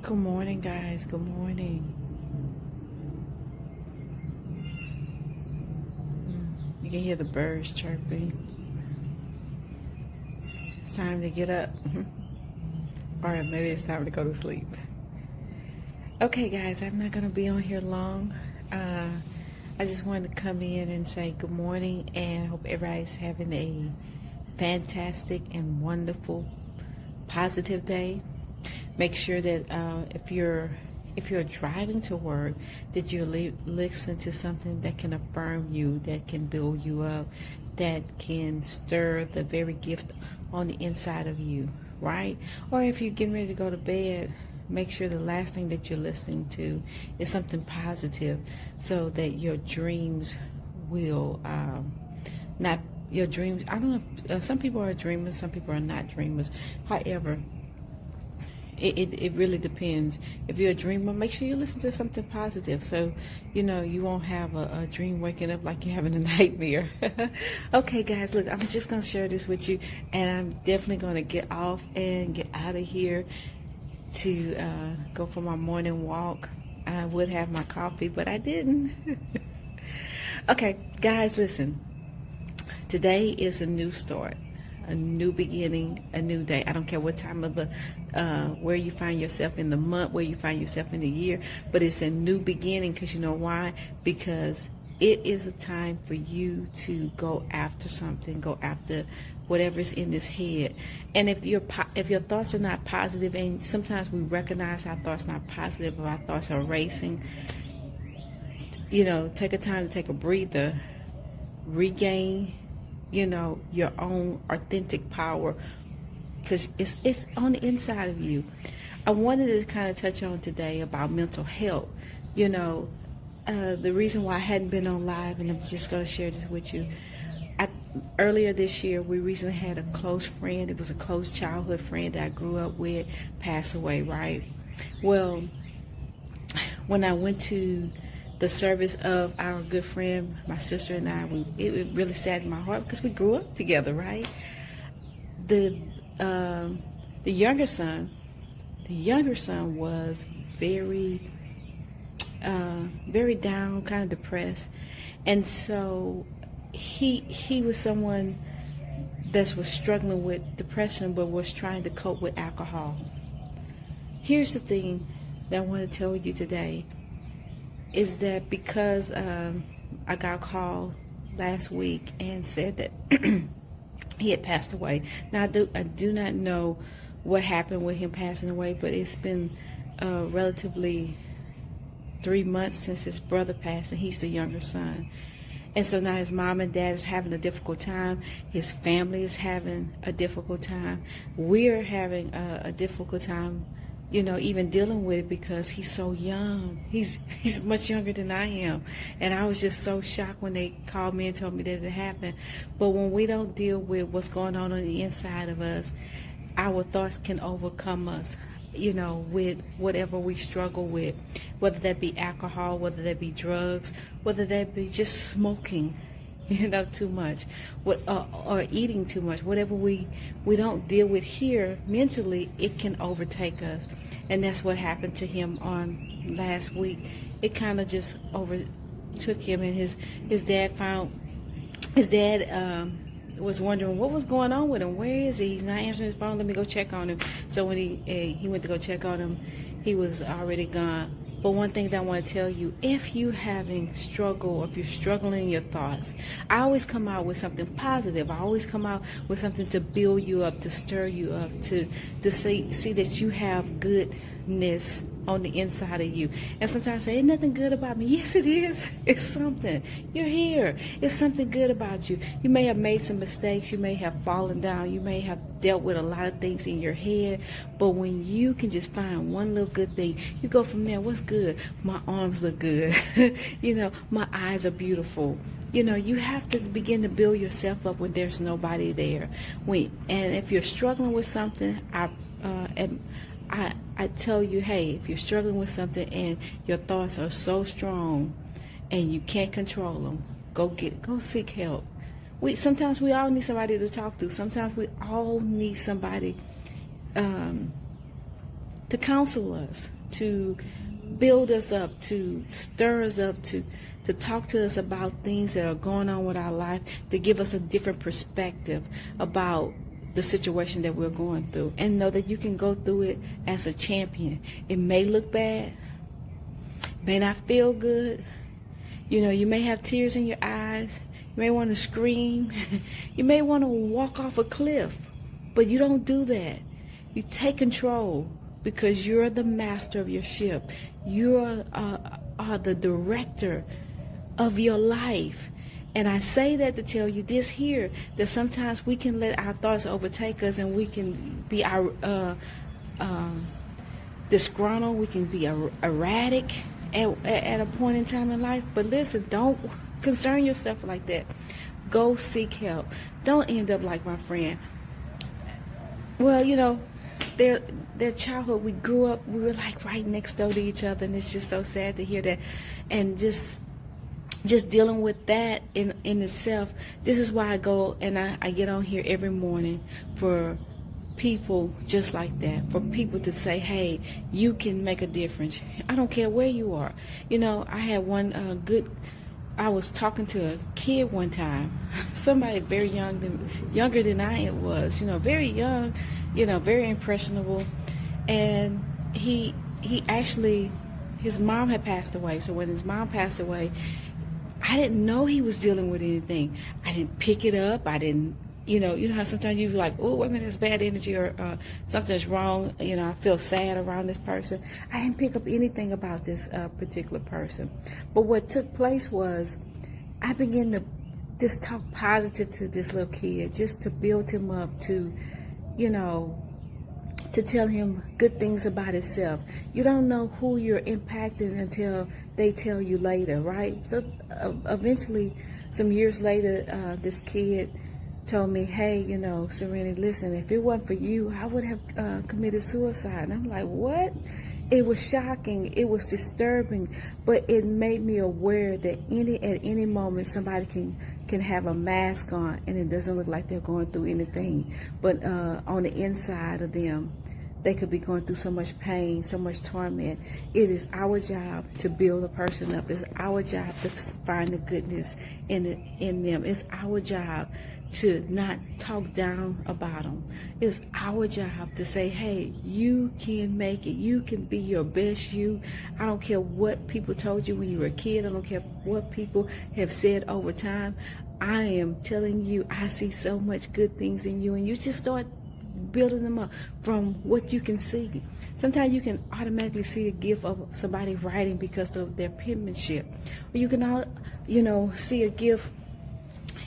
Good morning, guys. Good morning. You can hear the birds chirping. It's time to get up. Or maybe it's time to go to sleep. Okay, guys, I'm not going to be on here long. I just wanted to come in and say good morning and hope everybody's having a fantastic and wonderful, positive day. Make sure that if you're driving to work, that you listen to something that can affirm you, that can build you up, that can stir the very gift on the inside of you, right? Or if you're getting ready to go to bed, make sure the last thing that you're listening to is something positive, so that your dreams will not your dreams. I don't know. Some people are dreamers, some people are not dreamers. However, it really depends. If you're a dreamer, make sure you listen to something positive, so you won't have a dream waking up like you're having a nightmare. Okay, guys, look, I'm just gonna share this with you, and I'm definitely gonna get off and get out of here to go for my morning walk. I would have my coffee, but I didn't. Okay, guys, listen. Today is a new start, a new beginning, a new day. I don't care what time of the, where you find yourself in the month, where you find yourself in the year, but it's a new beginning. Because you know why? Because it is a time for you to go after something, go after whatever's in this head. And if your thoughts are not positive, and sometimes we recognize our thoughts not positive, or our thoughts are racing, take a time to take a breather, regain your own authentic power, because it's on the inside of you. I wanted to kind of touch on today about mental health. The reason why I hadn't been on live, and I'm just going to share this with you. Earlier this year, we recently had a close friend. It was a close childhood friend that I grew up with pass away, right? Well, when I went to the service of our good friend, my sister and I, it really saddened my heart because we grew up together, right? The younger son was very, very down, kind of depressed, and so he was someone that was struggling with depression, but was trying to cope with alcohol. Here's the thing that I want to tell you today. Is that because I got a call last week and said that he had passed away. Now I do not know what happened with him passing away, but it's been relatively 3 months since his brother passed, and he's the younger son. And so now his mom and dad is having a difficult time. His family is having a difficult time. We're having a difficult time, even dealing with it, because he's so young. He's much younger than I am. And I was just so shocked when they called me and told me that it happened. But when we don't deal with what's going on the inside of us, our thoughts can overcome us, with whatever we struggle with, whether that be alcohol, whether that be drugs, whether that be just smoking, too much, or eating too much. Whatever we don't deal with here mentally, it can overtake us. And that's what happened to him on last week. It kind of just overtook him, and his dad was wondering what was going on with him. Where is he? He's not answering his phone. Let me go check on him. So when he went to go check on him, he was already gone. But one thing that I want to tell you, if you're having struggle, or if you're struggling in your thoughts, I always come out with something positive. I always come out with something to build you up, to stir you up, to see that you have goodness on the inside of you. And sometimes I say, ain't nothing good about me. Yes, it is. It's something. You're here. It's something good about you. You may have made some mistakes. You may have fallen down. You may have dealt with a lot of things in your head. But when you can just find one little good thing, you go from there. What's good? My arms look good. My eyes are beautiful. You have to begin to build yourself up when there's nobody there. And if you're struggling with something, I tell you, hey, if you're struggling with something and your thoughts are so strong and you can't control them, go seek help. Sometimes we all need somebody to talk to. Sometimes we all need somebody to counsel us, to build us up, to stir us up, to talk to us about things that are going on with our life, to give us a different perspective about the situation that we're going through, and know that you can go through it as a champion. It may look bad, may not feel good. You know, you may have tears in your eyes. You may want to scream. You may want to walk off a cliff, but you don't do that. You take control because you're the master of your ship. You are the director of your life. And I say that to tell you this here, that sometimes we can let our thoughts overtake us, and we can be disgruntled, we can be erratic at a point in time in life. But listen, don't concern yourself like that. Go seek help. Don't end up like my friend. Well, you know, their childhood, we grew up, we were like right next door to each other, and it's just so sad to hear that. And just dealing with that in itself, this is why I go and I get on here every morning, for people just like that, for people to say, hey, you can make a difference. I don't care where you are. You know, I had one I was talking to a kid one time, somebody very younger than I was, you know, very young, you know, very impressionable. And he actually, his mom had passed away. So when his mom passed away, I didn't know he was dealing with anything. I didn't pick it up. I didn't, you know how sometimes you're like, oh, wait a minute, it's bad energy, or something's wrong. You know, I feel sad around this person. I didn't pick up anything about this particular person. But what took place was, I began to just talk positive to this little kid, just to build him up, to, you know, to tell him good things about himself. You don't know who you're impacting until they tell you later, right? So eventually, some years later, this kid told me, hey, you know, Serenity, listen, if it wasn't for you, I would have committed suicide. And I'm like, what? It was shocking. It was disturbing, but it made me aware that at any moment somebody can have a mask on, and it doesn't look like they're going through anything. But on the inside of them, they could be going through so much pain, so much torment. It is our job to build a person up. It's our job to find the goodness in them. It's our job to not talk down about them. It's our job to say, hey, you can make it. You can be your best you. I don't care what people told you when you were a kid. I don't care what people have said over time. I am telling you, I see so much good things in you, and you just start building them up from what you can see. Sometimes you can automatically see a gift of somebody writing because of their penmanship, or you can see a gift,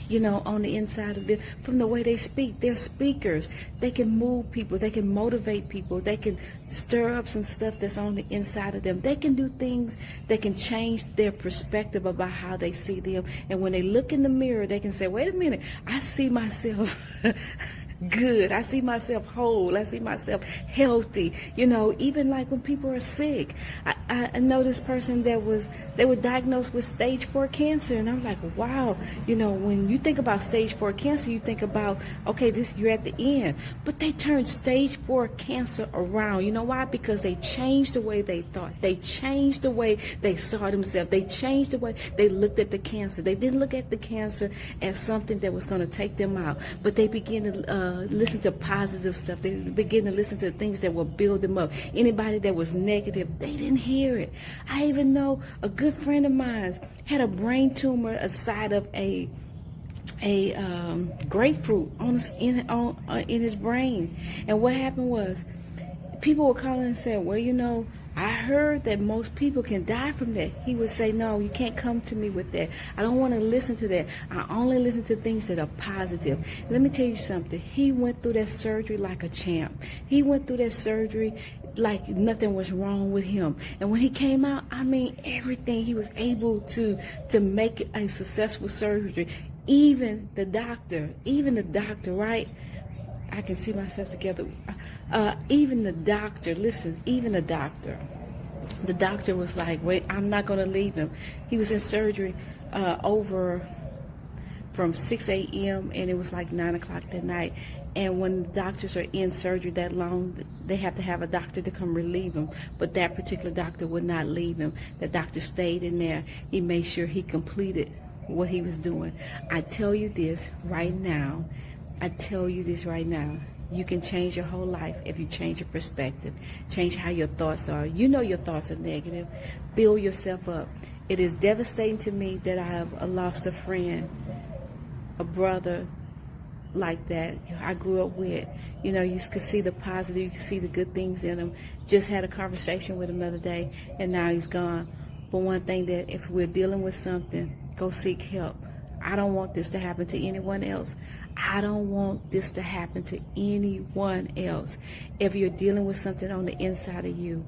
you know, on the inside of them from the way they speak. They're speakers. They can move people. They can motivate people. They can stir up some stuff that's on the inside of them. They can do things that can change their perspective about how they see them. And when they look in the mirror, they can say, wait a minute, I see myself good. I see myself whole. I see myself healthy. You know, even like when people are sick. I know this person they were diagnosed with stage 4 cancer, and I'm like, wow. You know, when you think about stage 4 cancer, you think about, okay, you're at the end. But they turned stage 4 cancer around. You know why? Because they changed the way they thought. They changed the way they saw themselves. They changed the way they looked at the cancer. They didn't look at the cancer as something that was going to take them out, but they began to listen to positive stuff. They begin to listen to things that will build them up. Anybody that was negative, they didn't hear it. I even know a good friend of mine had a brain tumor aside of a grapefruit in his brain. And what happened was, people were calling and saying, well, you know, I heard that most people can die from that. He would say, no, you can't come to me with that. I don't want to listen to that. I only listen to things that are positive. And let me tell you something. He went through that surgery like a champ. He went through that surgery like nothing was wrong with him. And when he came out, I mean, everything, he was able to make a successful surgery. Even the doctor, right? I can see myself together. Even the doctor, listen, the doctor was like, wait, I'm not going to leave him. He was in surgery over from 6 a.m. and it was like 9 o'clock that night. And when the doctors are in surgery that long, they have to have a doctor to come relieve him. But that particular doctor would not leave him. The doctor stayed in there. He made sure he completed what he was doing. I tell you this right now. I tell you this right now. You can change your whole life if you change your perspective. Change how your thoughts are. You know your thoughts are negative. Build yourself up. It is devastating to me that I have lost a friend, a brother like that I grew up with. You know, you could see the positive, you could see the good things in him. Just had a conversation with him the other day, and now he's gone. But one thing, that if we're dealing with something, go seek help. I don't want this to happen to anyone else. I don't want this to happen to anyone else. If you're dealing with something on the inside of you,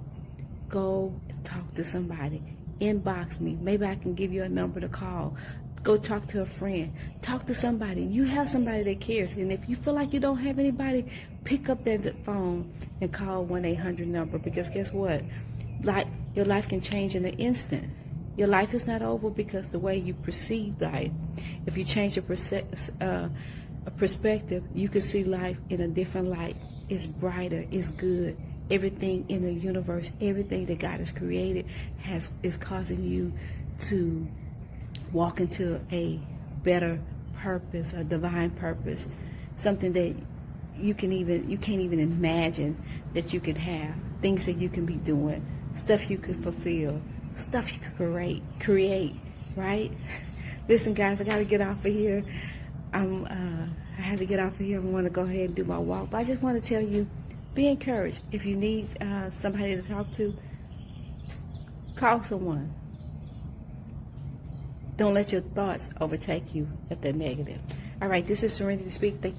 go talk to somebody. Inbox me. Maybe I can give you a number to call. Go talk to a friend. Talk to somebody. You have somebody that cares. And if you feel like you don't have anybody, pick up that phone and call 1-800 number. Because guess what? Like, your life can change in an instant. Your life is not over because the way you perceive life. If you change your perspective, you can see life in a different light. It's brighter. It's good. Everything in the universe, everything that God has created is causing you to walk into a better purpose, a divine purpose, something that you can't even imagine that you could have, things that you can be doing, stuff you could fulfill, stuff you could create, right? Listen, guys, I got to get off of here. I have to get off of here. I want to go ahead and do my walk, but I just want to tell you, be encouraged. If you need somebody to talk to, call someone. Don't let your thoughts overtake you if they're negative. All right, this is Serenity Speak. Thank